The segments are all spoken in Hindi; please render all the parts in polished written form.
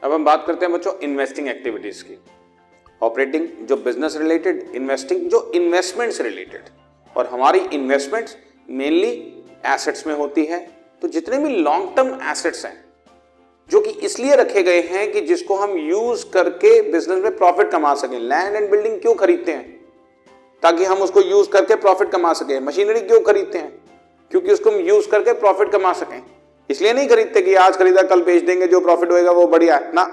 अब हम बात करते हैं बच्चों इन्वेस्टिंग एक्टिविटीज की। ऑपरेटिंग जो बिजनेस रिलेटेड, इन्वेस्टिंग जो इन्वेस्टमेंट्स रिलेटेड, और हमारी इन्वेस्टमेंट्स मेनली एसेट्स में होती है। तो जितने भी लॉन्ग टर्म एसेट्स हैं जो कि इसलिए रखे गए हैं कि जिसको हम यूज करके बिजनेस में प्रॉफिट कमा सकें। लैंड एंड बिल्डिंग क्यों खरीदते हैं? ताकि हम उसको यूज करके प्रॉफिट कमा सकें। मशीनरी क्यों खरीदते हैं? क्योंकि उसको हम यूज करके प्रॉफिट कमा सकें। इसलिए नहीं खरीदते कि आज खरीदा कल बेच देंगे, जो प्रॉफिट होएगा वो बढ़िया है ना।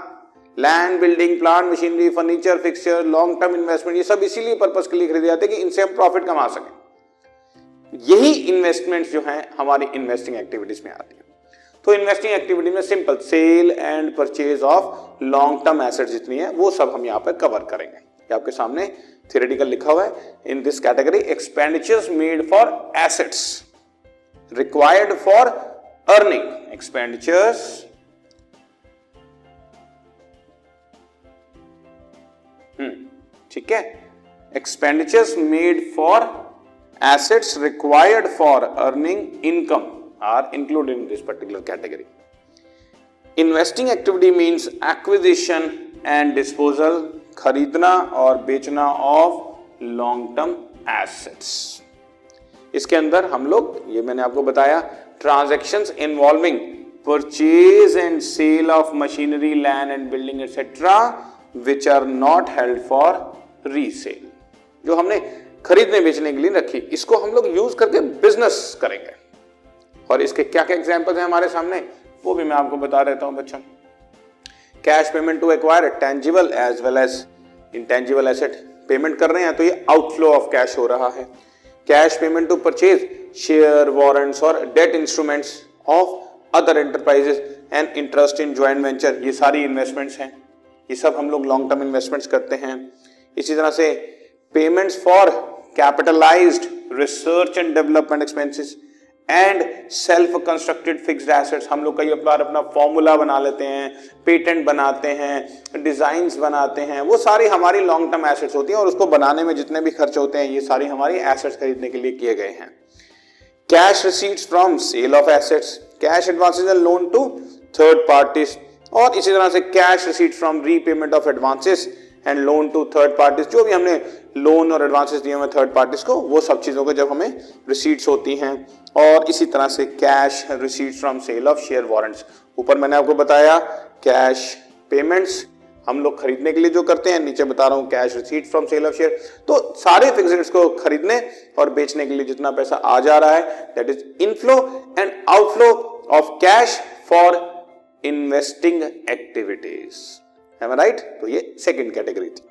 Land, building, plant, machinery, furniture, fixture, long term investment, ये सब इसीलिए पर्पस के लिए खरीदे जाते हैं कि इनसे हम प्रॉफिट कमा सकें। यही इन्वेस्टमेंट्स जो हैं हमारी इन्वेस्टिंग एक्टिविटीज में आती है। तो इन्वेस्टिंग एक्टिविटी में simple sale and purchase of long term assets जितनी है वो सब हम यहाँ पर कवर करेंगे। ये आपके सामने थियोरेटिकल लिखा हुआ है। In this category expenditures made for assets required for earning, expenditures ठीक है, expenditures made for assets required for earning income are included in this particular category. Investing activity means acquisition and disposal, खरीदना और बेचना of long term assets. इसके अंदर हम लोग, ये मैंने आपको बताया, transactions involving purchase and sale of machinery, land and building etc. which are not held for resale. जो हमने खरीदने बेचने के लिए रखी, इसको हम लोग यूज करके बिजनेस करेंगे। और इसके क्या क्या एग्जांपल्स हैं हमारे सामने वो भी मैं आपको बता देता हूं बच्चों। Cash payment to acquire tangible as well as intangible asset, payment कर रहे हैं तो ये आउटफ्लो ऑफ कैश हो रहा है। Cash payment to purchase share, warrants और debt instruments of other enterprises and interest in joint venture, ये सारी इन्वेस्टमेंट्स हैं। ये सब हम लोग लॉन्ग टर्म इन्वेस्टमेंट्स करते हैं। इसी तरह से payments for capitalised research and development expenses and self constructed fixed assets, हम लोग कई बार अपना फॉर्मूला बना लेते हैं, पेटेंट बनाते हैं, डिजाइन्स बनाते हैं, वो सारी हमारी लॉन्ग टर्म एसेट्स होती हैं और उसको बनाने में जितने भी खर्च होते हैं ये सारी हमारी एसेट्स खरीदने के लिए किए गए हैं। Cash receipts from sale of assets, cash advances and loan to third parties, और इसी तरह से cash receipt from repayment of advances and loan to third parties, जो भी हमने लोन और एडवांसेस दिए हुए थर्ड पार्टीज को, वो सब चीजों को जब हमें रिसीट्स होती हैं। और इसी तरह से cash receipts from sale of share warrants, ऊपर मैंने आपको बताया कैश पेमेंट्स हम लोग खरीदने के लिए जो करते हैं, नीचे बता रहा हूं cash receipt from sale of share. तो सारे फिक्स्ड को खरीदने और बेचने के लिए जितना पैसा आ जा रहा है that is inflow and outflow of cash for investing activities. Am I right? तो ये सेकंड कैटेगरी थी।